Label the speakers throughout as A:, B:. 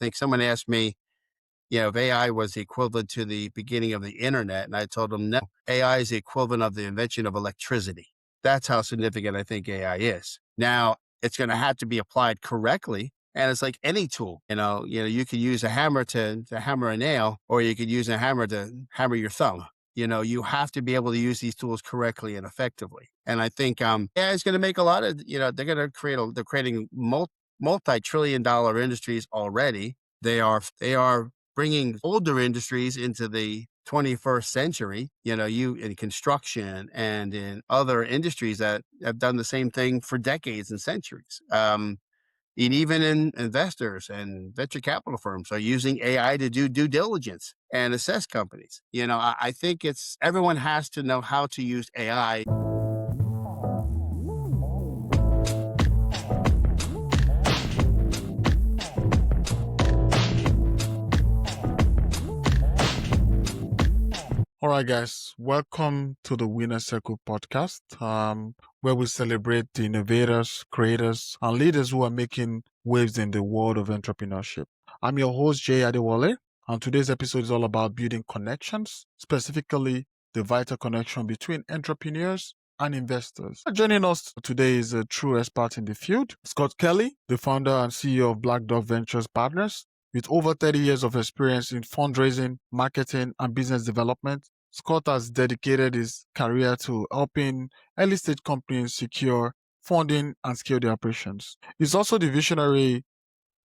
A: think someone asked me, if AI was the equivalent to the beginning of the internet. And I told them, no, AI is the equivalent of the invention of electricity. That's how significant I think AI is. Now, it's going to have to be applied correctly. And it's like any tool, you could use a hammer to hammer a nail, or you could use a hammer to hammer your thumb. You have to be able to use these tools correctly and effectively. And I think AI is going to make a lot of, they're going to they're creating multi-trillion dollar industries already. They are bringing older industries into the 21st century, you in construction and in other industries that have done the same thing for decades and centuries. And even in investors and venture capital firms are using AI to do due diligence and assess companies. I think everyone has to know how to use AI.
B: All right, guys, welcome to the Winner Circle podcast, where we celebrate the innovators, creators, and leaders who are making waves in the world of entrepreneurship. I'm your host, Jay Adewole, and today's episode is all about building connections, specifically the vital connection between entrepreneurs and investors. Joining us today is a true expert in the field, Scott Kelly, the founder and CEO of Black Dog Ventures Partners. With over 30 years of experience in fundraising, marketing, and business development, Scott has dedicated his career to helping early-stage companies secure funding and scale their operations. He's also the visionary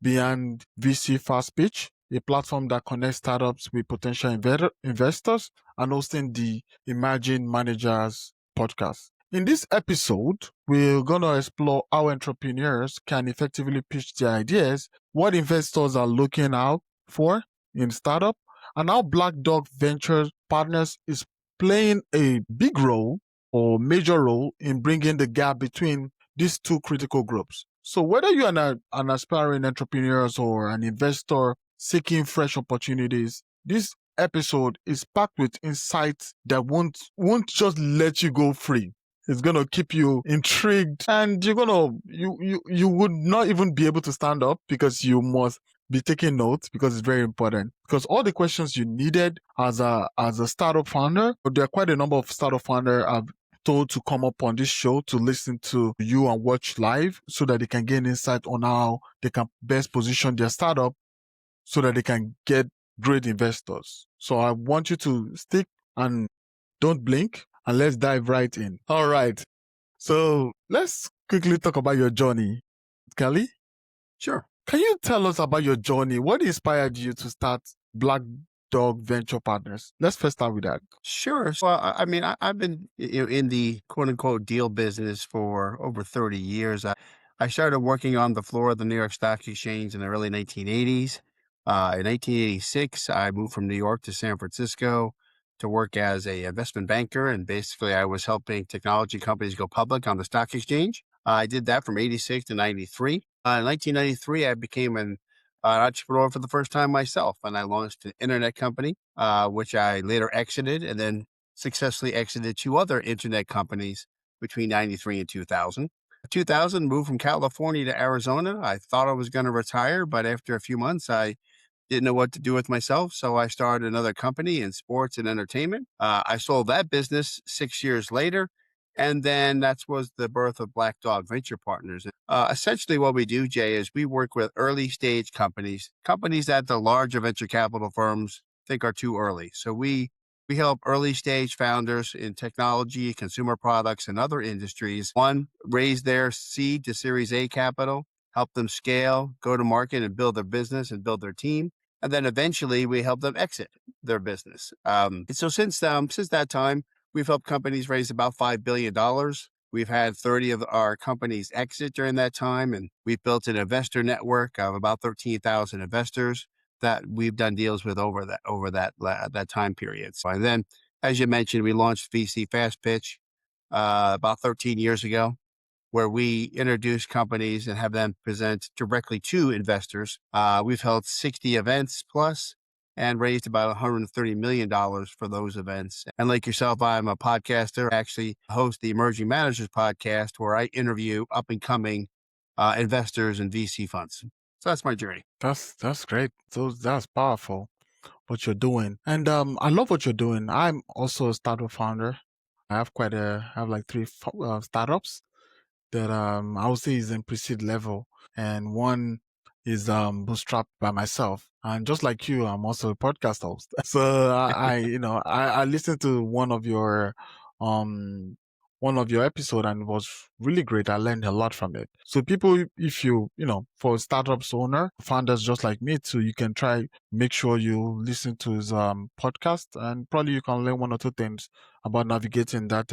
B: behind VC Fast Pitch, a platform that connects startups with potential investors, and hosting the Emerging Managers podcast. In this episode, we're going to explore how entrepreneurs can effectively pitch their ideas, what investors are looking out for in startup, and how Black Dog Ventures Partners is playing a big role or major role in bringing the gap between these two critical groups. So whether you're an aspiring entrepreneur or an investor seeking fresh opportunities, this episode is packed with insights that won't just let you go free. It's gonna keep you intrigued, and you would not even be able to stand up because you must be taking notes, because it's very important. Because all the questions you needed as a startup founder, there are quite a number of startup founders I've told to come up on this show to listen to you and watch live, so that they can gain insight on how they can best position their startup so that they can get great investors. So I want you to stick and don't blink, and let's dive right in. All right. So let's quickly talk about your journey. Kelly?
A: Sure.
B: Can you tell us about your journey? What inspired you to start Black Dog Venture Partners? Let's first start with that.
A: Sure. So, I've been in the quote unquote deal business for over 30 years. I started working on the floor of the New York Stock Exchange in the early 1980s. In 1986, I moved from New York to San Francisco to work as a investment banker. And basically, I was helping technology companies go public on the stock exchange. I did that from 86 to 93. In 1993, I became an entrepreneur for the first time myself, and I launched an internet company, which I later exited, and then successfully exited two other internet companies between 93 and 2000. 2000, moved from California to Arizona. I thought I was going to retire, but after a few months, I didn't know what to do with myself. So I started another company in sports and entertainment. I sold that business 6 years later. And then that was the birth of Black Dog Venture Partners. Essentially what we do, Jay, is we work with early stage companies that the larger venture capital firms think are too early. So we help early stage founders in technology, consumer products, and other industries, one, raise their seed to Series A capital, help them scale, go to market and build their business and build their team. And then eventually we help them exit their business. So since that time, we've helped companies raise about $5 billion. We've had 30 of our companies exit during that time, and we've built an investor network of about 13,000 investors that we've done deals with over that time period. So, and then, as you mentioned, we launched VC Fast Pitch about 13 years ago, where we introduce companies and have them present directly to investors. We've held 60 events plus and raised about $130 million for those events. And like yourself, I'm a podcaster. I actually host the Emerging Managers podcast, where I interview up and coming investors and VC funds. So that's my journey.
B: That's great. So that's powerful what you're doing. And I love what you're doing. I'm also a startup founder. I have like three startups that I would say is in pre-seed level, and one is bootstrapped by myself. And just like you, I'm also a podcast host. So I listened to um one of your episode, and it was really great. I learned a lot from it. So people, if for startups owner, founders just like me too, you can try make sure you listen to his podcast, and probably you can learn one or two things about navigating that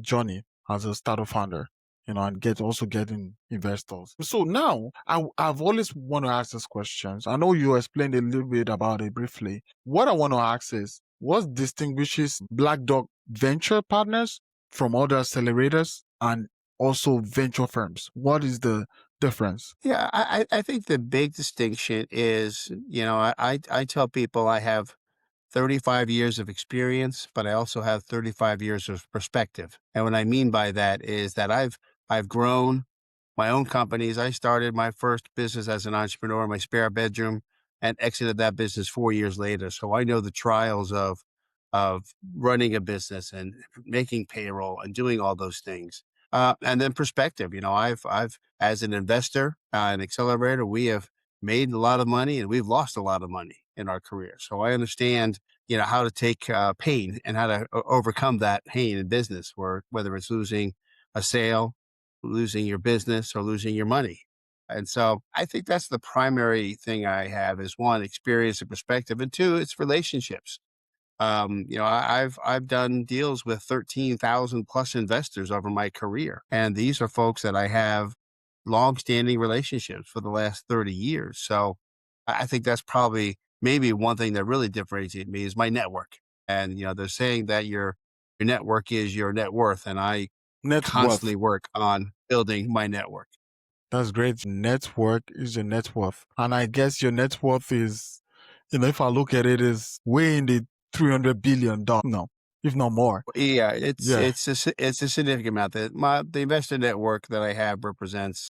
B: journey as a startup founder, and getting investors. So now I've always want to ask these questions. I know you explained a little bit about it briefly. What I want to ask is, what distinguishes Black Dog venture partners from other accelerators and also venture firms? What is the difference?
A: Yeah, I think the big distinction is, I tell people I have 35 years of experience, but I also have 35 years of perspective. And what I mean by that is that I've grown my own companies. I started my first business as an entrepreneur in my spare bedroom and exited that business 4 years later. So I know the trials of running a business and making payroll and doing all those things. And then perspective, I've as an investor, an accelerator, we have made a lot of money and we've lost a lot of money in our career. So I understand, how to take pain and how to overcome that pain in business, or whether it's losing a sale, losing your business, or losing your money. And so I think that's the primary thing I have is one, experience and perspective, and two, it's relationships. I've done deals with 13,000 plus investors over my career, and these are folks that I have long-standing relationships for the last 30 years. So I think that's probably maybe one thing that really differentiates me is my network. And they're saying that your network is your net worth, and I
B: Net worth.
A: constantly work on building my network.
B: That's great. Network is your net worth. And I guess your net worth is, if I look at it, is way in the $300 billion. No, if not more.
A: Yeah,
B: Yeah.
A: it's a significant amount. The investor network that I have represents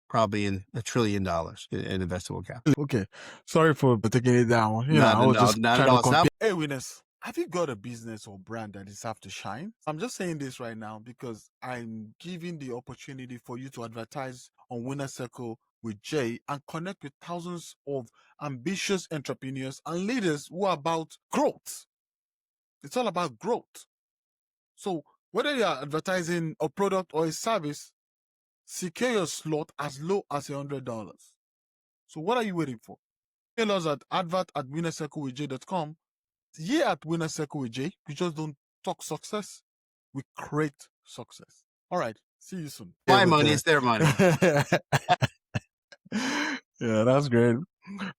A: probably in $1 trillion in investable capital.
B: Okay. Sorry for taking it down.
A: Not
B: I was
A: no,
B: just
A: not at
B: trying to
A: all. It's
B: compare.
A: not
B: Hey, Winners, have you got a business or brand that deserves to shine? I'm just saying this right now because I'm giving the opportunity for you to advertise on Winner Circle with Jay and connect with thousands of ambitious entrepreneurs and leaders who are about growth. It's all about growth. So whether you are advertising a product or a service, secure your slot as low as $100. So what are you waiting for? Email us at advert@winnercirclewithj.com. Here at Winner Circle with J, we just don't talk success, we create success. All right, see you soon.
A: my
B: With
A: money, it's their money.
B: yeah, that's great.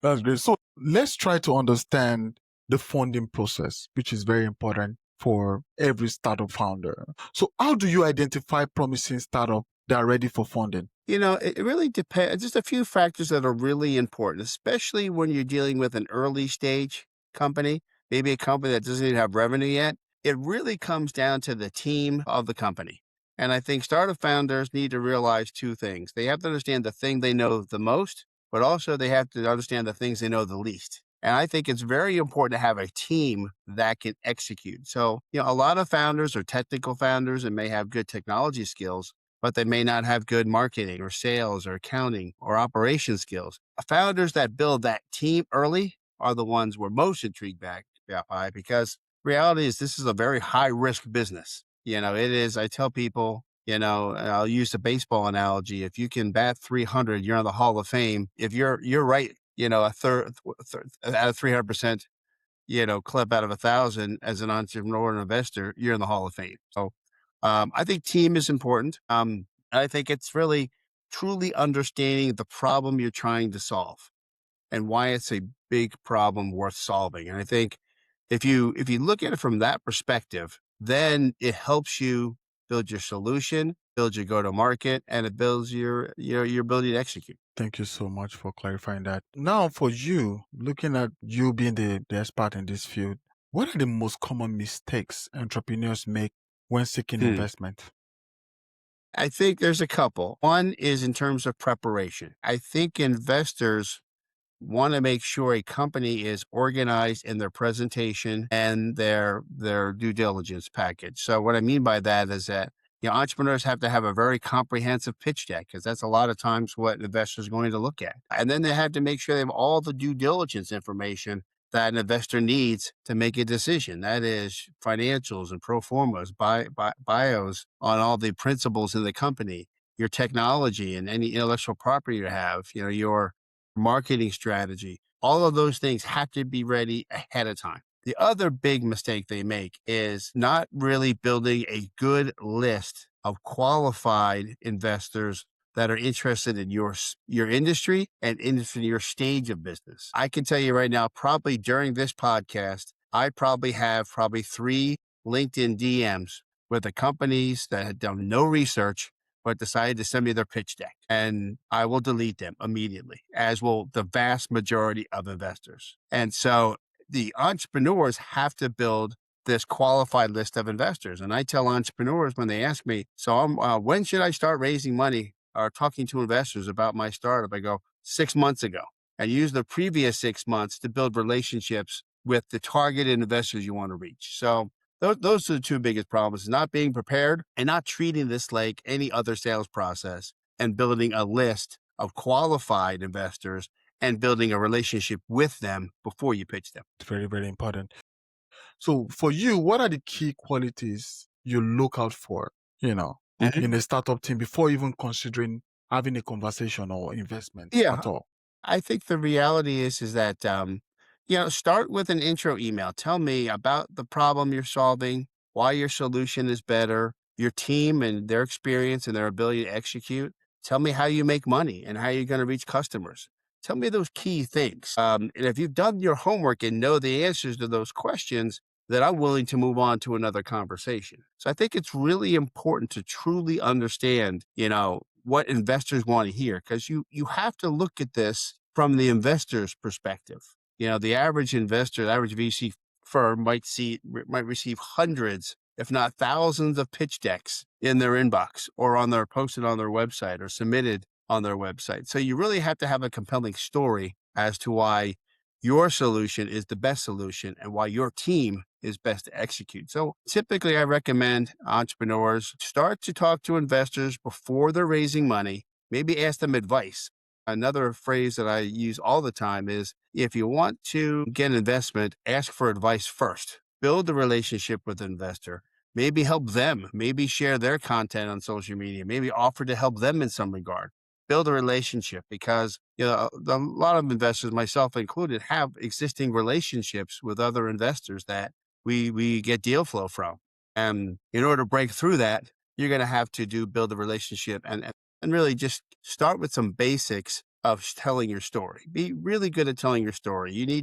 B: That's great. So let's try to understand the funding process, which is very important for every startup founder. So how do you identify promising startup that are ready for funding?
A: It really depends. Just a few factors that are really important, especially when you're dealing with an early stage company, maybe a company that doesn't even have revenue yet. It really comes down to the team of the company. And I think startup founders need to realize two things. They have to understand the thing they know the most, but also they have to understand the things they know the least. And I think it's very important to have a team that can execute. So, a lot of founders are technical founders and may have good technology skills, but they may not have good marketing or sales or accounting or operation skills. Founders that build that team early are the ones we're most intrigued by, because reality is this is a very high risk business. It is. I tell people, I'll use the baseball analogy. If you can bat 300, you're in the Hall of Fame. If you're right, a third out of 300%, clip out of 1,000 as an entrepreneur and investor, you're in the Hall of Fame. So I think team is important. I think it's really truly understanding the problem you're trying to solve and why it's a big problem worth solving. And I think if you look at it from that perspective, then it helps you build your solution, build your go to market, and it builds your ability to execute.
B: Thank you so much for clarifying that. Now, for you, looking at you being the expert in this field, what are the most common mistakes entrepreneurs make when seeking
A: Hmm.
B: investment?
A: I think there's a couple. One is in terms of preparation. I think investors want to make sure a company is organized in their presentation and their due diligence package. So what I mean by that is that entrepreneurs have to have a very comprehensive pitch deck because that's a lot of times what investors are going to look at. And then they have to make sure they have all the due diligence information that an investor needs to make a decision. That is financials and pro formas, bios on all the principals in the company, your technology and any intellectual property you have, your marketing strategy. All of those things have to be ready ahead of time. The other big mistake they make is not really building a good list of qualified investors that are interested in your industry and in your stage of business. I can tell you right now, probably during this podcast, I probably have three LinkedIn DMs with the companies that had done no research but decided to send me their pitch deck. And I will delete them immediately, as will the vast majority of investors. And so the entrepreneurs have to build this qualified list of investors. And I tell entrepreneurs when they ask me, when should I start raising money or talking to investors about my startup? I go, 6 months ago. And use the previous 6 months to build relationships with the targeted investors you want to reach. So those are the two biggest problems: not being prepared and not treating this like any other sales process, and building a list of qualified investors and building a relationship with them before you pitch them.
B: It's very, very important. So for you, what are the key qualities you look out for, you know,
A: Mhm.
B: in a startup team before even considering having a conversation or investment
A: Yeah,
B: at all?
A: I think the reality is that start with an intro email. Tell me about the problem you're solving, why your solution is better, your team and their experience and their ability to execute. Tell me how you make money and how you're going to reach customers. Tell me those key things. And if you've done your homework and know the answers to those questions, then I'm willing to move on to another conversation. So I think it's really important to truly understand, what investors want to hear, because you have to look at this from the investor's perspective. The average investor, the average VC firm might receive hundreds, if not thousands, of pitch decks in their inbox or on their posted on their website or submitted on their website. So you really have to have a compelling story as to why your solution is the best solution and why your team is best to execute. So typically, I recommend entrepreneurs start to talk to investors before they're raising money, maybe ask them advice. Another phrase that I use all the time is, if you want to get investment, ask for advice first. Build a relationship with an investor. Maybe help them, maybe share their content on social media, maybe offer to help them in some regard. Build a relationship, because a lot of investors, myself included, have existing relationships with other investors that we get deal flow from. And in order to break through that, you're going to have to build a relationship and really just start with some basics of telling your story. Be really good at telling your story.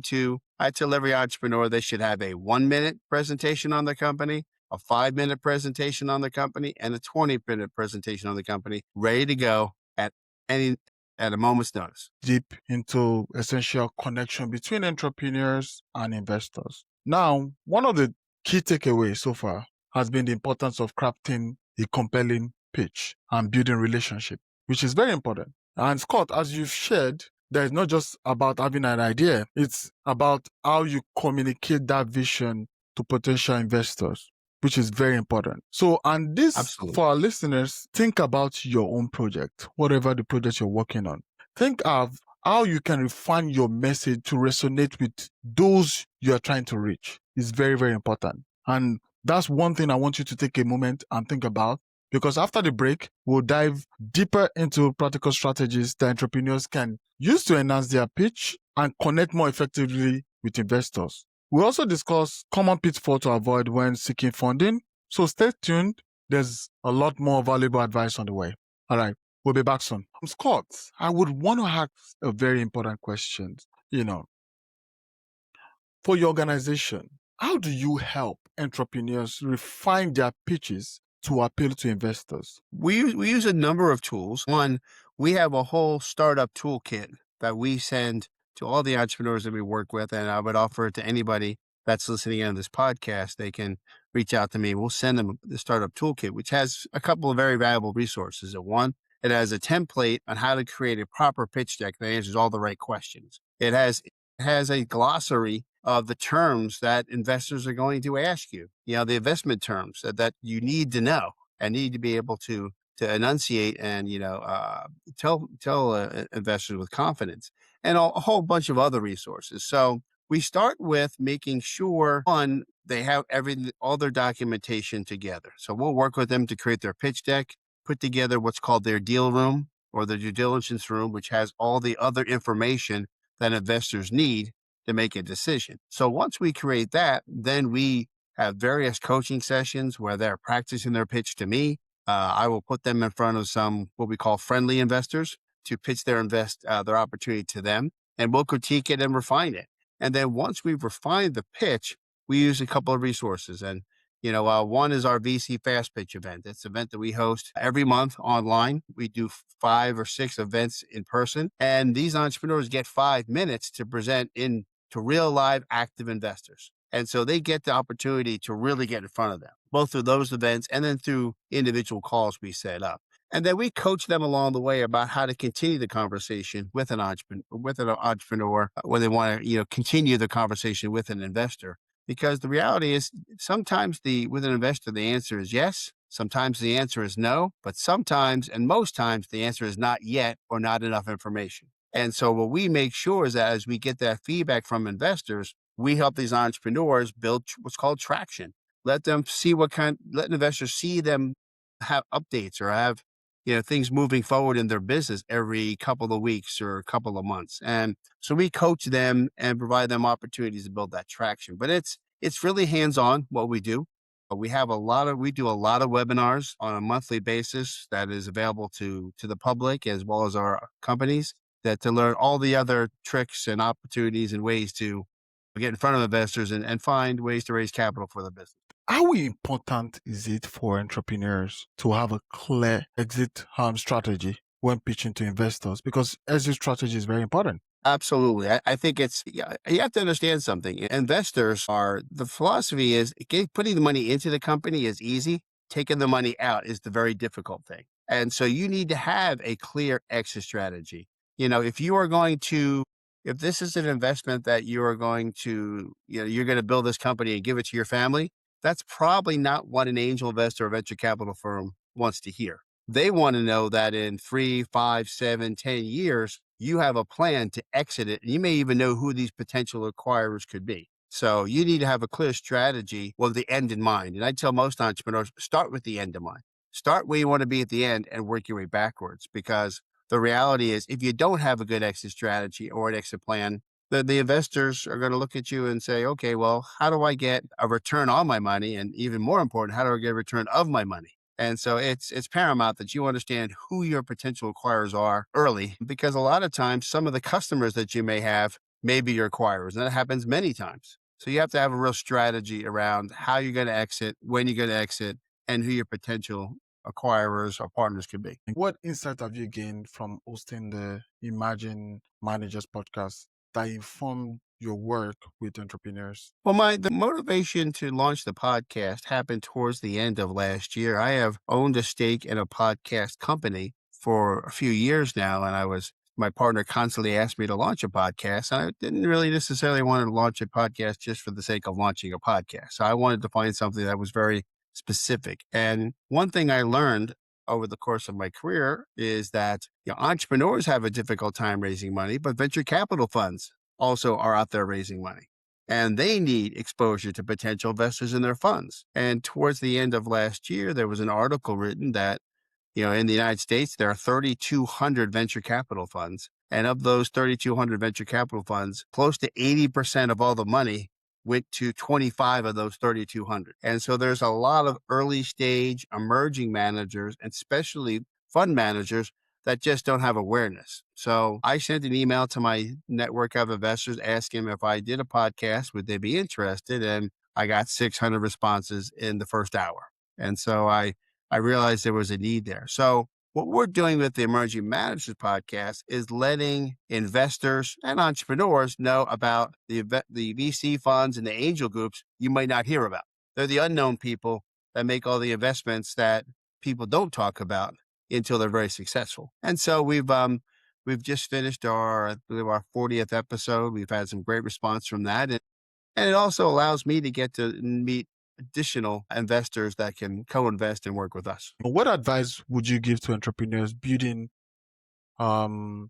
A: I tell every entrepreneur they should have a 1 minute presentation on the company, a 5 minute presentation on the company, and a 20-minute presentation on the company ready to go at any, at a moment's notice.
B: Deep into essential connection between entrepreneurs and investors. Now, one of the key takeaways so far has been the importance of crafting a compelling pitch and building relationship, which is very important. And Scott, as you've shared, that it's not just about having an idea, it's about how you communicate that vision to potential investors, which is very important. So, and this,
A: Absolutely.
B: for our listeners, think about your own project, whatever the project you're working on. Think of how you can refine your message to resonate with those you are trying to reach. Is very, very important. And that's one thing I want you to take a moment and think about, because after the break, we'll dive deeper into practical strategies that entrepreneurs can use to enhance their pitch and connect more effectively with investors. We'll also discuss common pitfalls to avoid when seeking funding. So stay tuned. There's a lot more valuable advice on the way. All right. We'll be back soon. Scott, I would want to ask a very important question. For your organization, how do you help entrepreneurs refine their pitches to appeal to investors?
A: We use a number of tools. One, we have a whole startup toolkit that we send to all the entrepreneurs that we work with, and I would offer it to anybody that's listening in on this podcast. They can reach out to me. We'll send them the startup toolkit, which has a couple of very valuable resources. One, it has a template on how to create a proper pitch deck that answers all the right questions. It has a glossary of the terms that investors are going to ask you. The investment terms that you need to know and need to be able to enunciate and tell investors with confidence, and a whole bunch of other resources. So we start with making sure, one, they have everything, all their documentation together. So we'll work with them to create their pitch deck, put together what's called their deal room or the due diligence room, which has all the other information that investors need to make a decision. So once we create that, then we have various coaching sessions where they're practicing their pitch to me. I will put them in front of some what we call friendly investors to pitch their opportunity to them, and we'll critique it and refine it. And then once we've refined the pitch, we use a couple of resources. And one is our VC Fast Pitch event. It's an event that we host every month online. We do 5 or 6 events in person, and these entrepreneurs get 5 minutes to present in to real live active investors. And so they get the opportunity to really get in front of them, both through those events and then through individual calls we set up. And then we coach them along the way about how to continue the conversation with an entrepreneur when they want to, continue the conversation with an investor. Because the reality is sometimes with an investor, the answer is yes. Sometimes the answer is no, but sometimes and most times the answer is not yet or not enough information. And so what we make sure is that as we get that feedback from investors, we help these entrepreneurs build what's called traction. Let investors see them have updates or have, things moving forward in their business every couple of weeks or a couple of months. And so we coach them and provide them opportunities to build that traction. But it's really hands-on what we do. We do a lot of webinars on a monthly basis that is available to the public as well as our companies, that to learn all the other tricks and opportunities and ways to get in front of investors and find ways to raise capital for the business.
B: How important is it for entrepreneurs to have a clear exit strategy when pitching to investors? Because exit strategy is very important.
A: Absolutely. I think you have to understand something. The philosophy is putting the money into the company is easy. Taking the money out is the very difficult thing. And so you need to have a clear exit strategy. If this is an investment that you are going to, you're going to build this company and give it to your family, that's probably not what an angel investor or venture capital firm wants to hear. They want to know that in 3, 5, 7, 10 years, you have a plan to exit it. And you may even know who these potential acquirers could be. So you need to have a clear strategy with the end in mind. And I tell most entrepreneurs, start with the end in mind. Start where you want to be at the end and work your way backwards. Because the reality is, if you don't have a good exit strategy or an exit plan, the investors are going to look at you and say, okay, well, how do I get a return on my money? And even more important, how do I get a return of my money? And so it's paramount that you understand who your potential acquirers are early, because a lot of times some of the customers that you may have may be your acquirers, and that happens many times. So you have to have a real strategy around how you're going to exit, when you're going to exit, and who your potential acquirers or partners could be.
B: What insight have you gained from hosting the Imagine Managers podcast that informed your work with entrepreneurs?
A: Well, the motivation to launch the podcast happened towards the end of last year. I have owned a stake in a podcast company for a few years now, and my partner constantly asked me to launch a podcast. And I didn't really necessarily want to launch a podcast just for the sake of launching a podcast. So I wanted to find something that was very specific. And one thing I learned over the course of my career is that entrepreneurs have a difficult time raising money, but venture capital funds also are out there raising money, and they need exposure to potential investors in their funds. And towards the end of last year, there was an article written that, in the United States, there are 3,200 venture capital funds. And of those 3,200 venture capital funds, close to 80% of all the money went to 25 of those 3,200. And so there's a lot of early stage emerging managers, and especially fund managers, that just don't have awareness. So I sent an email to my network of investors asking if I did a podcast, would they be interested? And I got 600 responses in the first hour. And so I realized there was a need there. So what we're doing with the Emerging Managers podcast is letting investors and entrepreneurs know about the VC funds and the angel groups you might not hear about. They're the unknown people that make all the investments that people don't talk about until they're very successful. And so we've just finished our, I believe, our 40th episode. We've had some great response from that. And it also allows me to get to meet additional investors that can co-invest and work with us.
B: What advice would you give to entrepreneurs um,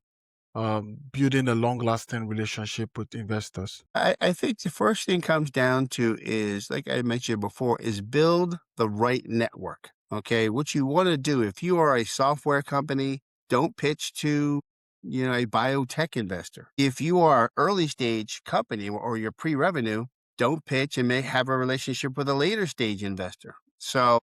B: building a long-lasting relationship with investors?
A: I think the first thing comes down to is, like I mentioned before, is build the right network. Okay. What you want to do, if you are a software company, don't pitch to, a biotech investor. If you are an early stage company or you're pre-revenue, don't pitch and may have a relationship with a later stage investor. So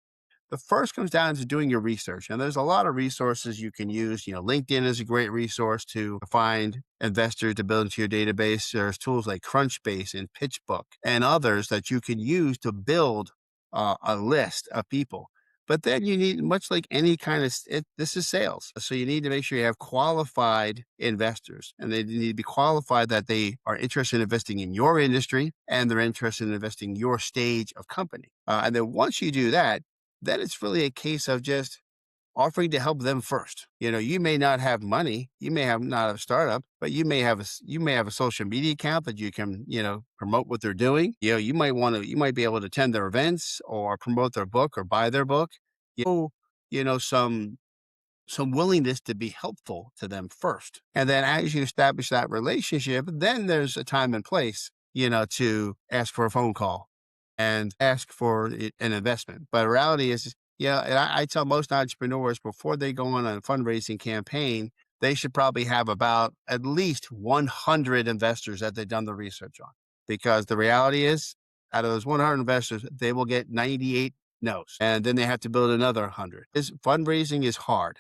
A: the first comes down to doing your research. And there's a lot of resources you can use. LinkedIn is a great resource to find investors to build into your database. There's tools like Crunchbase and PitchBook and others that you can use to build a list of people. But then you need, much like any kind of, this is sales. So you need to make sure you have qualified investors, and they need to be qualified that they are interested in investing in your industry and they're interested in investing in your stage of company. And then once you do that, then it's really a case of just offering to help them first. You may not have money, you may have not have a startup, but you may have a social media account that you can, promote what they're doing. You might be able to attend their events or promote their book or buy their book. You know, some willingness to be helpful to them first. And then as you establish that relationship, then there's a time and place, to ask for a phone call and ask for an investment. But the reality is, and I tell most entrepreneurs before they go on a fundraising campaign, they should probably have about at least 100 investors that they've done the research on. Because the reality is, out of those 100 investors, they will get 98 no's. And then they have to build another 100. This fundraising is hard.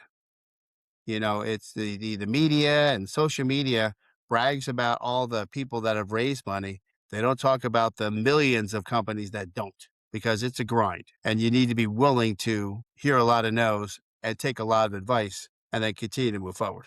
A: It's the media and social media brags about all the people that have raised money. They don't talk about the millions of companies that don't, because it's a grind and you need to be willing to hear a lot of no's and take a lot of advice and then continue to move forward.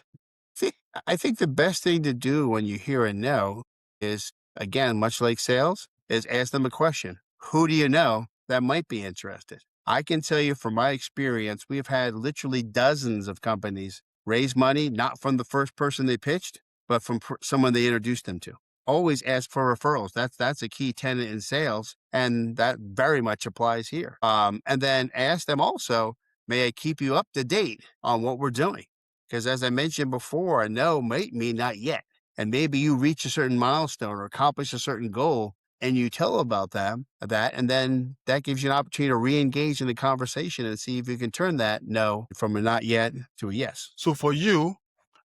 A: I think the best thing to do when you hear a no is, again, much like sales, is ask them a question. Who do you know that might be interested? I can tell you from my experience, we've had literally dozens of companies raise money, not from the first person they pitched, but from someone they introduced them to. Always ask for referrals. That's a key tenet in sales, and that very much applies here. And then ask them also, may I keep you up to date on what we're doing? Because as I mentioned before, a no might mean not yet. And maybe you reach a certain milestone or accomplish a certain goal and you tell about that, and then that gives you an opportunity to re-engage in the conversation and see if you can turn that no from a not yet to a yes.
B: So for you,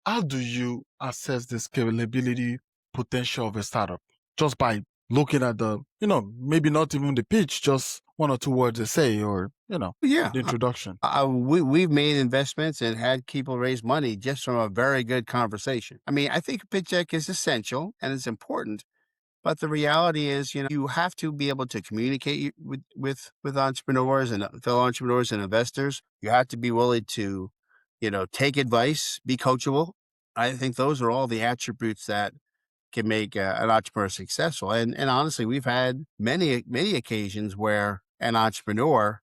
B: how do you assess the scalability potential of a startup? Just by looking at maybe not even the pitch, just one or two words they say, or,
A: Yeah.
B: the introduction.
A: We've made investments and had people raise money just from a very good conversation. I mean, I think a pitch deck is essential and it's important. But the reality is, you have to be able to communicate with entrepreneurs and fellow entrepreneurs and investors. You have to be willing to, take advice, be coachable. I think those are all the attributes that can make an entrepreneur successful. And honestly, we've had many occasions where an entrepreneur,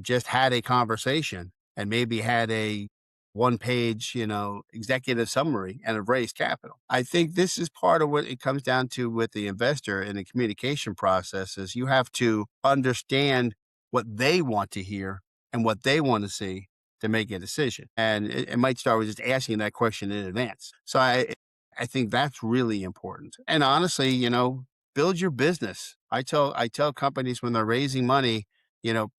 A: just had a conversation and maybe had a one page, executive summary and have raised capital. I think this is part of what it comes down to with the investor in the communication process is you have to understand what they want to hear and what they want to see to make a decision. And it might start with just asking that question in advance. So I think that's really important. And honestly, build your business. I tell companies when they're raising money,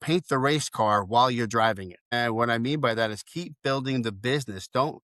A: paint the race car while you're driving it. And what I mean by that is keep building the business. Don't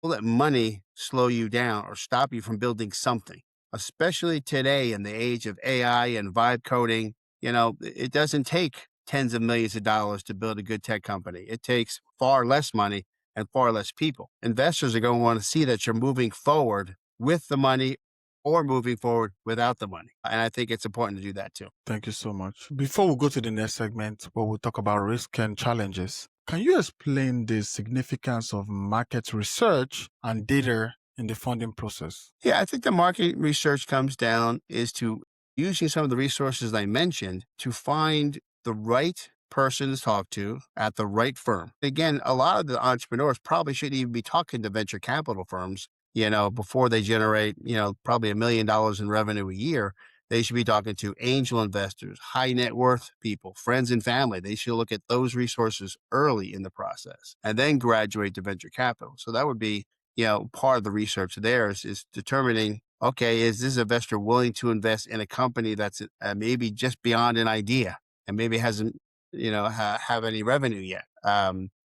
A: let money slow you down or stop you from building something, especially today in the age of AI and vibe coding. It doesn't take tens of millions of dollars to build a good tech company. It takes far less money and far less people. Investors are going to want to see that you're moving forward with the money or moving forward without the money. And I think it's important to do that too.
B: Thank you so much. Before we go to the next segment where we'll talk about risk and challenges, can you explain the significance of market research and data in the funding process?
A: Yeah, I think the market research comes down is to using some of the resources I mentioned to find the right person to talk to at the right firm. Again, a lot of the entrepreneurs probably shouldn't even be talking to venture capital firms, before they generate, probably $1 million in revenue a year. They should be talking to angel investors, high net worth people, friends and family. They should look at those resources early in the process and then graduate to venture capital. So that would be, part of the research there is determining, okay, is this investor willing to invest in a company that's maybe just beyond an idea and maybe hasn't, have any revenue yet?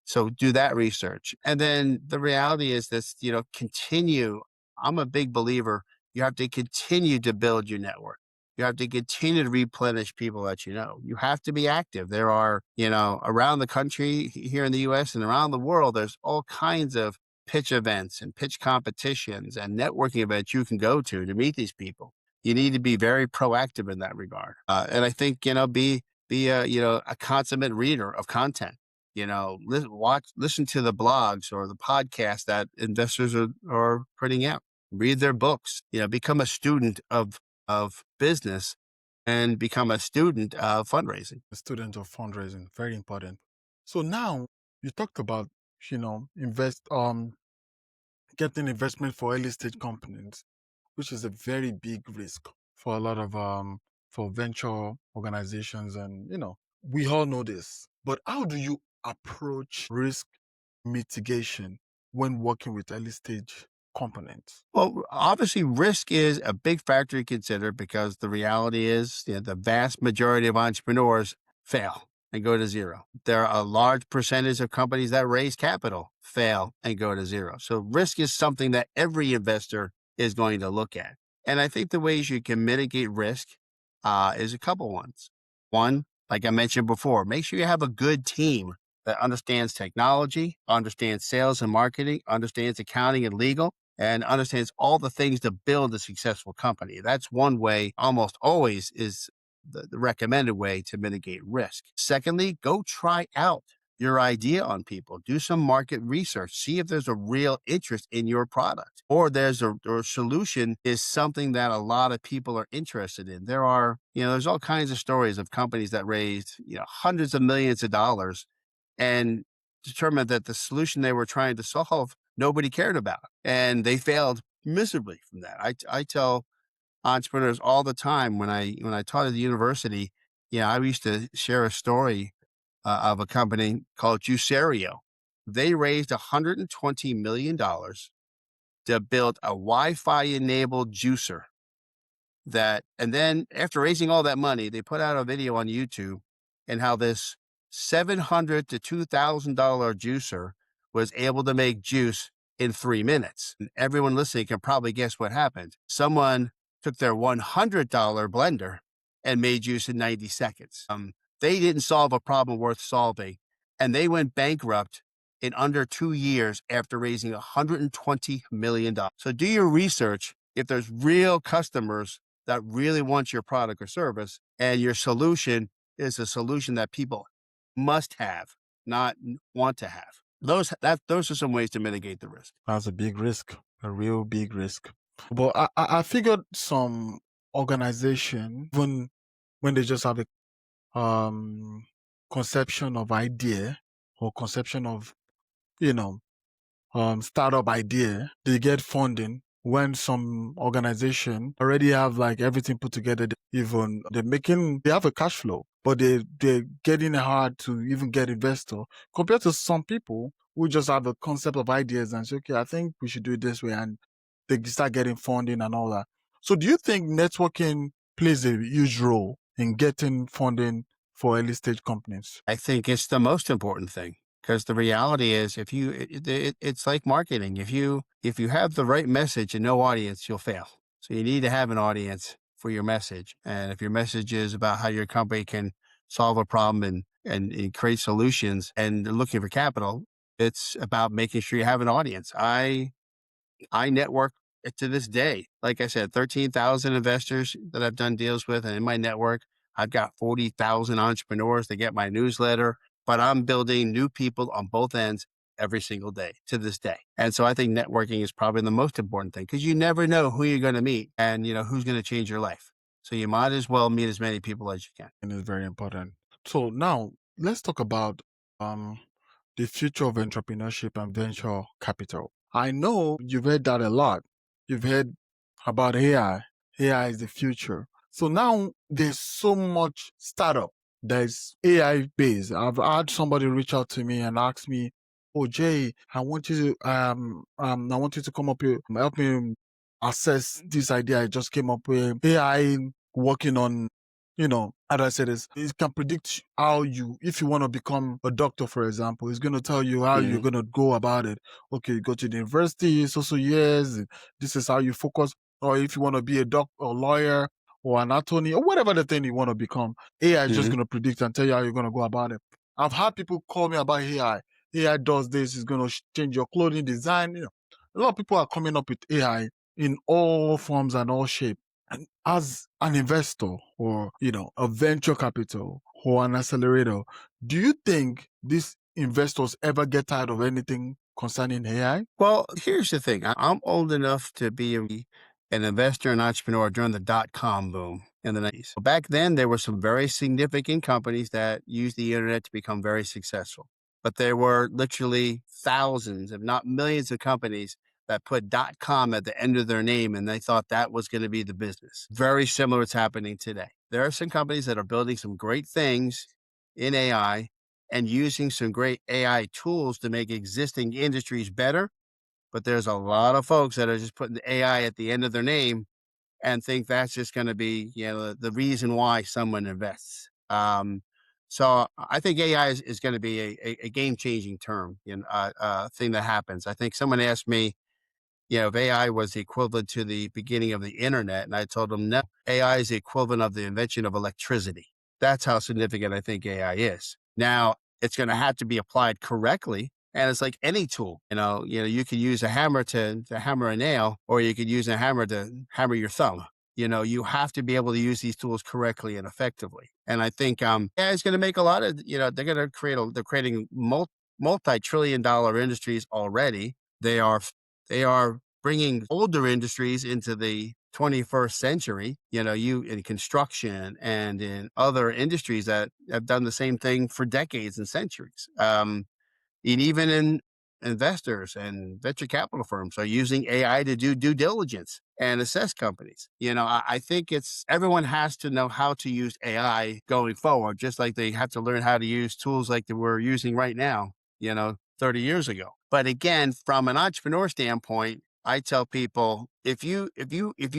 A: So do that research. And then the reality is this, continue. I'm a big believer. You have to continue to build your network. You have to continue to replenish people that you know. You have to be active. There are, around the country here in the US and around the world, there's all kinds of pitch events and pitch competitions and networking events you can go to meet these people. You need to be very proactive in that regard. And I think, be a consummate reader of content. Listen to the blogs or the podcasts that investors are putting out. Read their books. Become a student of business and become a student of fundraising.
B: A student of fundraising, very important. So now you talked about, invest getting investment for early stage companies, which is a very big risk for a lot of for venture organizations, and we all know this. But how do you approach risk mitigation when working with early stage components?
A: Well, obviously, risk is a big factor to consider because the reality is, the vast majority of entrepreneurs fail and go to zero. There are a large percentage of companies that raise capital, fail, and go to zero. So risk is something that every investor is going to look at. And I think the ways you can mitigate risk is a couple ones. One, like I mentioned before, make sure you have a good team that understands technology, understands sales and marketing, understands accounting and legal, and understands all the things to build a successful company. That's one way, almost always is the recommended way to mitigate risk. Secondly, go try out your idea on people. Do some market research. See if there's a real interest in your product or there's or solution is something that a lot of people are interested in. There's all kinds of stories of companies that raised, hundreds of millions of dollars and determined that the solution they were trying to solve, nobody cared about. And they failed miserably from that. I tell entrepreneurs all the time when I taught at the university, I used to share a story of a company called Juicerio. They raised $120 million to build a Wi-Fi enabled juicer and then after raising all that money, they put out a video on YouTube and how this $700 to $2,000 juicer was able to make juice in 3 minutes. And everyone listening can probably guess what happened. Someone took their $100 blender and made juice in 90 seconds. They didn't solve a problem worth solving, and they went bankrupt in under 2 years after raising $120 million. So do your research if there's real customers that really want your product or service, and your solution is a solution that people must have, not want to have. Those are some ways to mitigate the risk.
B: That's a big risk, a real big risk. But I figured some organization, even when they just have a conception of idea or conception of, you know, startup idea, they get funding when some organization already have like everything put together. Even they have a cash flow, but they're getting it hard to even get investor compared to some people who just have a concept of ideas and say, okay, I think we should do it this way. And they start getting funding and all that. So do you think networking plays a huge role in getting funding for early stage companies?
A: I think it's the most important thing because the reality is it's like marketing. If you have the right message and no audience, you'll fail. So you need to have an audience for your message. And if your message is about how your company can solve a problem and create solutions and they're looking for capital, it's about making sure you have an audience. I network to this day. Like I said, 13,000 investors that I've done deals with. And in my network, I've got 40,000 entrepreneurs that get my newsletter, but I'm building new people on both ends every single day to this day. And so I think networking is probably the most important thing because you never know who you're going to meet and, who's going to change your life. So you might as well meet as many people as you can.
B: And it's very important. So now let's talk about um the future of entrepreneurship and venture capital. I know you've heard that a lot. You've heard about AI. AI is the future. So now there's so much startup that's AI based. I've had somebody reach out to me and ask me, "Oh Jay, I want you to come up here, help me assess this idea I just came up with. AI working on, how do I say this? It can predict how if you want to become a doctor, for example, it's going to tell you how you're
A: Mhm.
B: going to go about it. Okay, you go to the university, so years, this is how you focus. Or if you want to be a doctor, or lawyer, or an attorney, or whatever the thing you want to become, AI is just
A: Mhm.
B: going to predict and tell you how you're going to go about it. I've had people call me about AI. AI does this, it's going to change your clothing design. A lot of people are coming up with AI in all forms and all shapes. And as an investor or, a venture capital or an accelerator, do you think these investors ever get tired of anything concerning AI?
A: Well, here's the thing. I'm old enough to be an investor and entrepreneur during the dot-com boom in the 90s. Back then, there were some very significant companies that used the internet to become very successful. But there were literally thousands, if not millions of companies that put .com at the end of their name, and they thought that was going to be the business. Very similar to what's happening today. There are some companies that are building some great things in AI and using some great AI tools to make existing industries better, but there's a lot of folks that are just putting the AI at the end of their name and think that's just going to be, the reason why someone invests. So I think AI is going to be a game changing term, thing that happens. I think someone asked me, if AI was the equivalent to the beginning of the internet, and I told them no, AI is the equivalent of the invention of electricity. That's how significant I think AI is. Now, it's going to have to be applied correctly. And it's like any tool, you could use a hammer to hammer a nail, or you could use a hammer to hammer your thumb. You have to be able to use these tools correctly and effectively. And I think AI is going to make a lot of, they're going to they're creating multi-trillion dollar industries already. They are bringing older industries into the 21st century, you in construction and in other industries that have done the same thing for decades and centuries. And even in investors and venture capital firms are using AI to do due diligence and assess companies. I think everyone has to know how to use AI going forward, just like they have to learn how to use tools like that we're using right now, 30 years ago. But again, from an entrepreneur standpoint, I tell people if you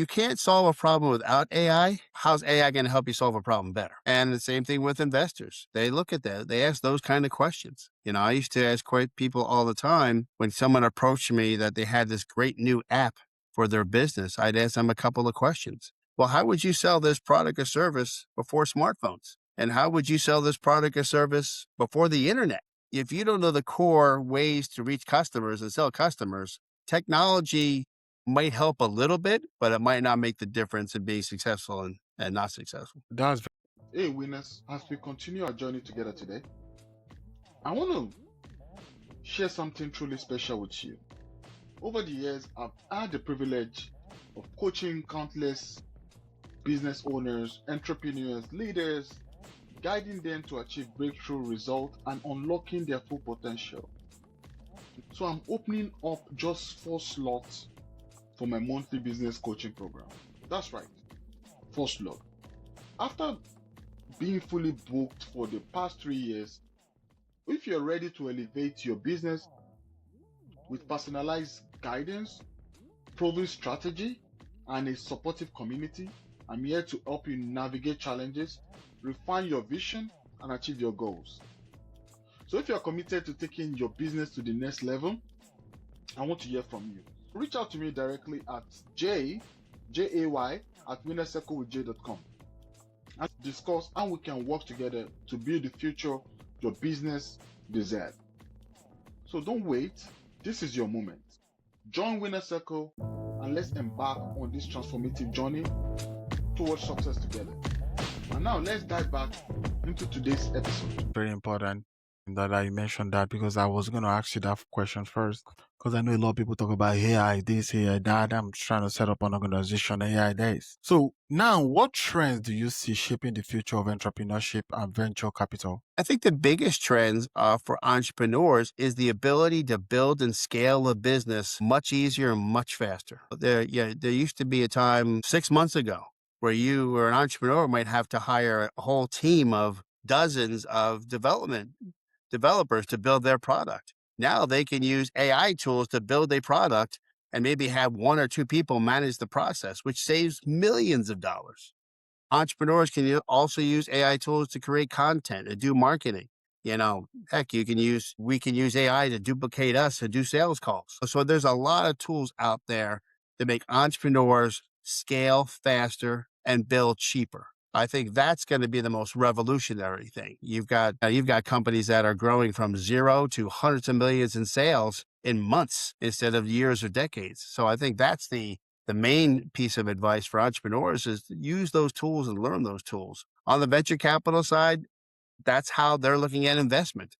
A: can't solve a problem without AI, how's AI going to help you solve a problem better? And the same thing with investors. They look at that, they ask those kind of questions. I used to ask people all the time when someone approached me that they had this great new app for their business. I'd ask them a couple of questions. Well, how would you sell this product or service before smartphones? And how would you sell this product or service before the internet? If you don't know the core ways to reach customers and sell customers, technology might help a little bit, but it might not make the difference in being successful and not successful.
B: That's Hey, winners, as we continue our journey together today, I want to share something truly special with you. Over the years, I've had the privilege of coaching countless business owners, entrepreneurs, leaders, guiding them to achieve breakthrough results and unlocking their full potential. So I'm opening up just 4 slots for my monthly business coaching program. That's right, 4 slots. After being fully booked for the past 3 years, if you're ready to elevate your business with personalized guidance, proven strategy, and a supportive community, I'm here to help you navigate challenges, refine your vision, and achieve your goals. So if you're committed to taking your business to the next level, I want to hear from you. Reach out to me directly at jay at winnercirclewithj.com and discuss how we can work together to build the future your business deserves. So don't wait. This is your moment. Join Winner Circle and let's embark on this transformative journey towards success together. And now let's dive back into today's episode. very important. that I mentioned that because I was going to ask you that question first. Because I know a lot of people talk about AI this, AI that. I'm trying to set up an organization, AI this. So now, what trends do you see shaping the future of entrepreneurship and venture capital?
A: I think the biggest trends for entrepreneurs is the ability to build and scale a business much easier and much faster. There used to be a time 6 months ago where you were an entrepreneur might have to hire a whole team of dozens of developers to build their product. Now they can use AI tools to build a product and maybe have one or two people manage the process, which saves millions of dollars. Entrepreneurs can also use AI tools to create content and do marketing. Heck, we can use AI to duplicate us and do sales calls. So there's a lot of tools out there to make entrepreneurs scale faster and build cheaper. I think that's going to be the most revolutionary thing. You've got companies that are growing from zero to hundreds of millions in sales in months instead of years or decades. So I think that's the main piece of advice for entrepreneurs is to use those tools and learn those tools. On the venture capital side, that's how they're looking at investment.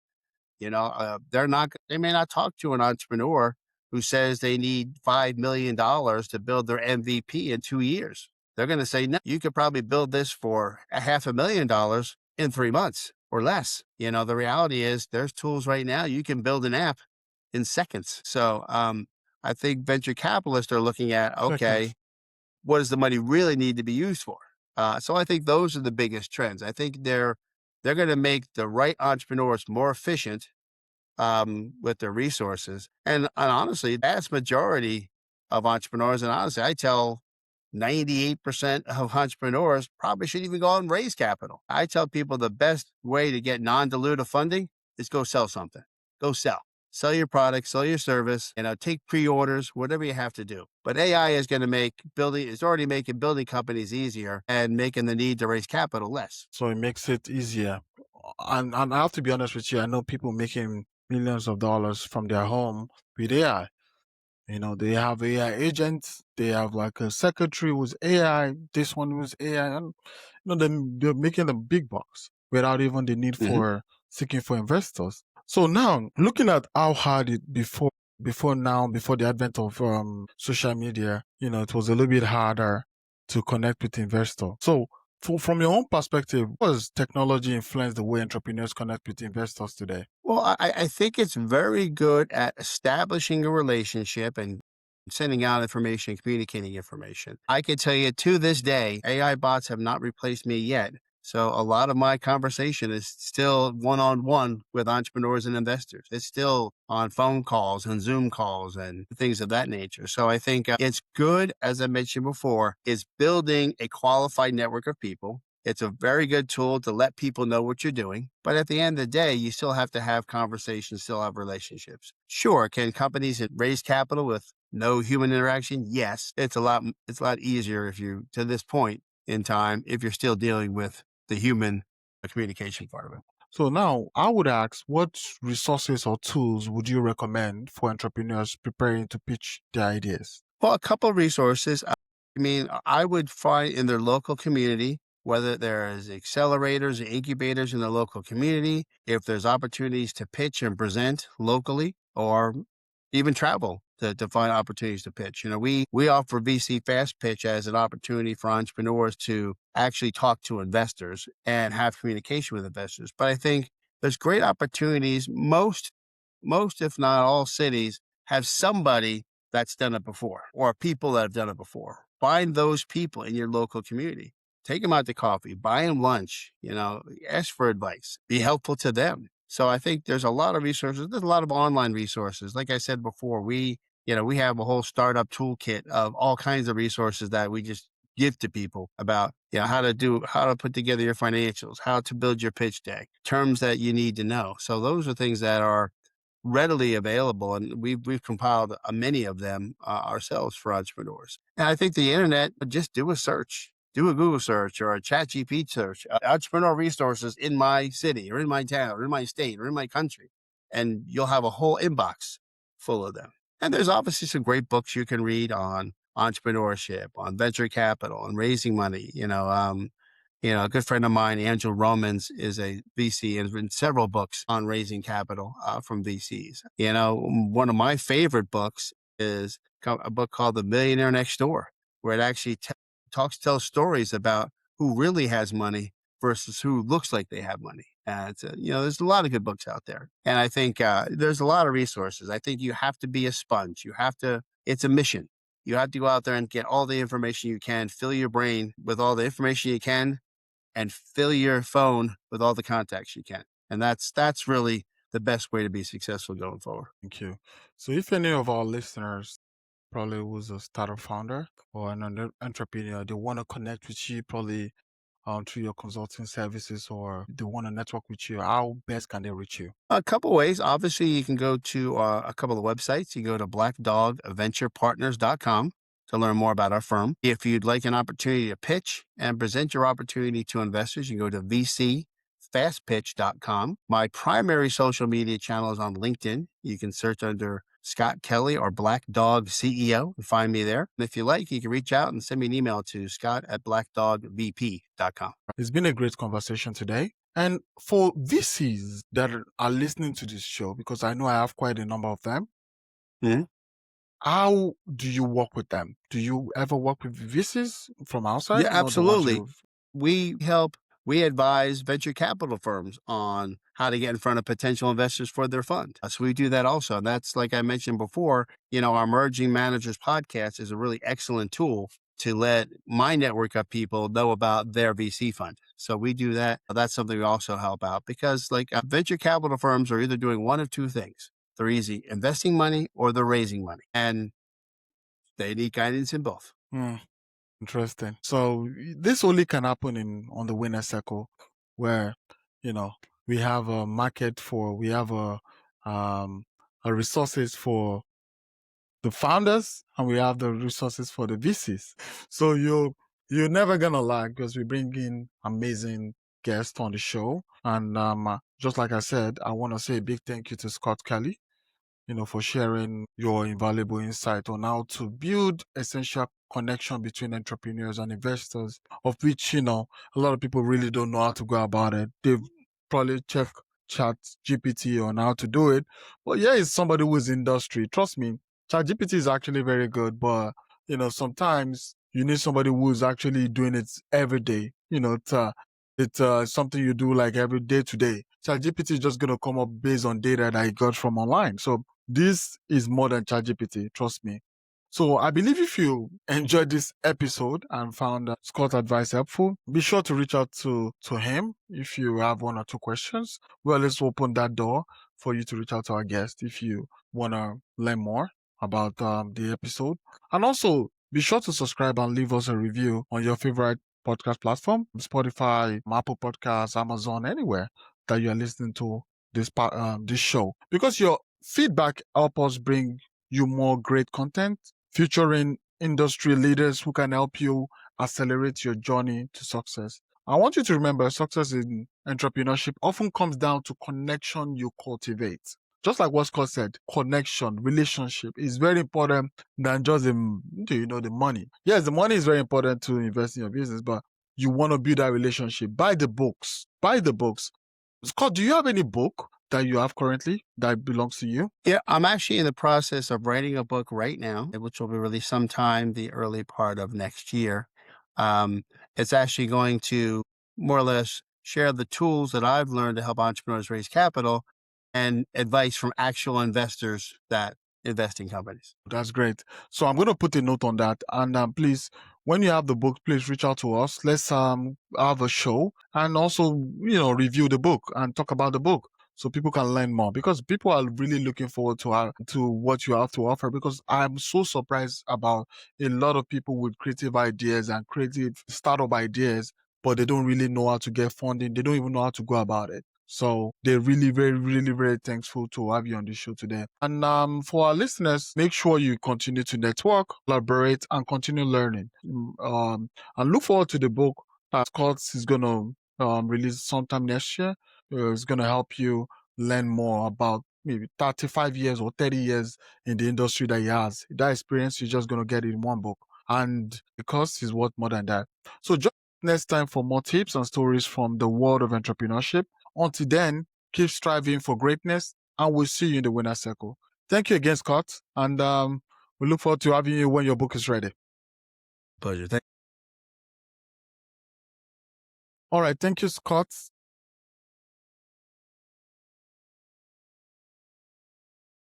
A: They may not talk to an entrepreneur who says they need $5 million to build their MVP in 2 years. They're going to say, no, you could probably build this for a $500,000 in 3 months or less. The reality is there's tools right now. You can build an app in seconds. So I think venture capitalists are looking at, okay,
B: Seconds.
A: what does the money really need to be used for? So I think those are the biggest trends. I think they're going to make the right entrepreneurs more efficient with their resources. And honestly, vast majority of entrepreneurs, and honestly, I tell 98% of entrepreneurs probably shouldn't even go out and raise capital. I tell people the best way to get non-dilutive funding is go sell something. Go sell. Sell your product, sell your service, take pre-orders, whatever you have to do. But AI is going to it's already making building companies easier and making the need to raise capital less.
B: So it makes it easier. And I have to be honest with you, I know people making millions of dollars from their home with AI. They have AI agents, they have like a secretary who's AI, this one was AI, and they're making the big bucks without even the need
A: Mhm.
B: for seeking for investors. So now looking at how hard it before the advent of social media, it was a little bit harder to connect with investors. So from your own perspective, how does technology influence the way entrepreneurs connect with investors today?
A: Well, I think it's very good at establishing a relationship and sending out information, communicating information. I can tell you to this day, AI bots have not replaced me yet. So a lot of my conversation is still one on one with entrepreneurs and investors. It's still on phone calls and Zoom calls and things of that nature. So I think it's good, as I mentioned before, is building a qualified network of people. It's a very good tool to let people know what you're doing. But at the end of the day, you still have to have conversations, still have relationships. Sure, can companies raise capital with no human interaction? Yes. It's a lot easier if you to this point in time if you're still dealing with the human communication part of it.
B: So now I would ask, what resources or tools would you recommend for entrepreneurs preparing to pitch their ideas?
A: Well, a couple of resources. I would find in their local community, whether there's accelerators or incubators in the local community, if there's opportunities to pitch and present locally, or even travel to find opportunities to pitch. We offer VC Fast Pitch as an opportunity for entrepreneurs to actually talk to investors and have communication with investors. But I think there's great opportunities. Most, if not all cities have somebody that's done it before or people that have done it before. Find those people in your local community. Take them out to coffee, buy them lunch, ask for advice, be helpful to them. So I think there's a lot of resources. There's a lot of online resources. Like I said before, we have a whole startup toolkit of all kinds of resources that we just give to people about, how to put together your financials, how to build your pitch deck, terms that you need to know. So those are things that are readily available, and we've compiled many of them ourselves for entrepreneurs. And I think the internet, just do a search, do a Google search or a Chat GPT search, entrepreneur resources in my city or in my town or in my state or in my country, and you'll have a whole inbox full of them. And there's obviously some great books you can read on entrepreneurship, on venture capital, and raising money. A good friend of mine, Angel Romans, is a VC and has written several books on raising capital from VCs. One of my favorite books is a book called The Millionaire Next Door, where it actually tells stories about who really has money versus who looks like they have money. There's a lot of good books out there. And I think there's a lot of resources. I think you have to be a sponge. It's a mission. You have to go out there and get all the information you can, fill your brain with all the information you can, and fill your phone with all the contacts you can. And that's really the best way to be successful going forward.
B: Thank you. So if any of our listeners probably was a startup founder or an entrepreneur, they want to connect with you probably through your consulting services, or they want to network with you, how best can they reach you?
A: A couple ways. Obviously, you can go to a couple of websites. You go to blackdogventurepartners.com to learn more about our firm. If you'd like an opportunity to pitch and present your opportunity to investors, you can go to vcfastpitch.com. My primary social media channel is on LinkedIn. You can search under Scott Kelly or Black Dog CEO and find me there. And if you like, you can reach out and send me an email to scott@blackdogvp.com.
B: It's been a great conversation today. And for VCs that are listening to this show, because I know I have quite a number of them,
A: Mhm.
B: how do you work with them? Do you ever work with VCs from outside?
A: Yeah,
B: The ones
A: absolutely.
B: you've.
A: We advise venture capital firms on how to get in front of potential investors for their fund. So we do that also. And that's, like I mentioned before, our Emerging Managers podcast is a really excellent tool to let my network of people know about their VC fund. So we do that. That's something we also help out because venture capital firms are either doing one of two things. They're easy investing money or they're raising money. And they need guidance in both.
B: Hmm. Interesting. So this only can happen on the winner circle, where you know we have a market for, we have a resources for the founders, and we have the resources for the VCs. So you're never gonna lag because we bring in amazing guests on the show, and just like I said, I want to say a big thank you to Scott Kelly, for sharing your invaluable insight on how to build essential connection between entrepreneurs and investors, of which, a lot of people really don't know how to go about it. They've probably checked chat GPT on how to do it. But yeah, it's somebody who's industry. Trust me, chat GPT is actually very good, but sometimes you need somebody who's actually doing it every day. It's something you do like every day to day. ChatGPT is just gonna come up based on data that I got from online. So this is more than ChatGPT, trust me. So I believe if you enjoyed this episode and found Scott's advice helpful, be sure to reach out to him if you have one or two questions. Well, let's open that door for you to reach out to our guest if you want to learn more about the episode. And also, be sure to subscribe and leave us a review on your favorite podcast platform, Spotify, Apple Podcasts, Amazon, anywhere that you are listening to this show. Because your feedback help us bring you more great content featuring industry leaders who can help you accelerate your journey to success. I want you to remember success in entrepreneurship often comes down to connection you cultivate. Just like what Scott said, connection, relationship is very important than just the money. Yes, the money is very important to invest in your business, but you want to build that relationship. Buy the books. Buy the books. Scott, do you have any book that you have currently that belongs to you?
A: Yeah, I'm actually in the process of writing a book right now, which will be released sometime the early part of next year. It's actually going to more or less share the tools that I've learned to help entrepreneurs raise capital and advice from actual investors that invest in companies.
B: That's great. So I'm going to put a note on that. And please, when you have the book, please reach out to us. Let's have a show and also, review the book and talk about the book so people can learn more, because people are really looking forward to what you have to offer, because I'm so surprised about a lot of people with creative ideas and creative startup ideas, but they don't really know how to get funding. They don't even know how to go about it. So they're really, very, really, very thankful to have you on the show today. And for our listeners, make sure you continue to network, collaborate, and continue learning. And look forward to the book that Scott is going to release sometime next year. It's going to help you learn more about maybe 35 years or 30 years in the industry that he has. That experience, you're just going to get it in one book. And the cost is worth more than that. So just next time for more tips and stories from the world of entrepreneurship. Until then, keep striving for greatness, and we'll see you in the winner circle. Thank you again, Scott, and we look forward to having you when your book is ready.
A: Pleasure. Thank
B: All right, thank you, Scott.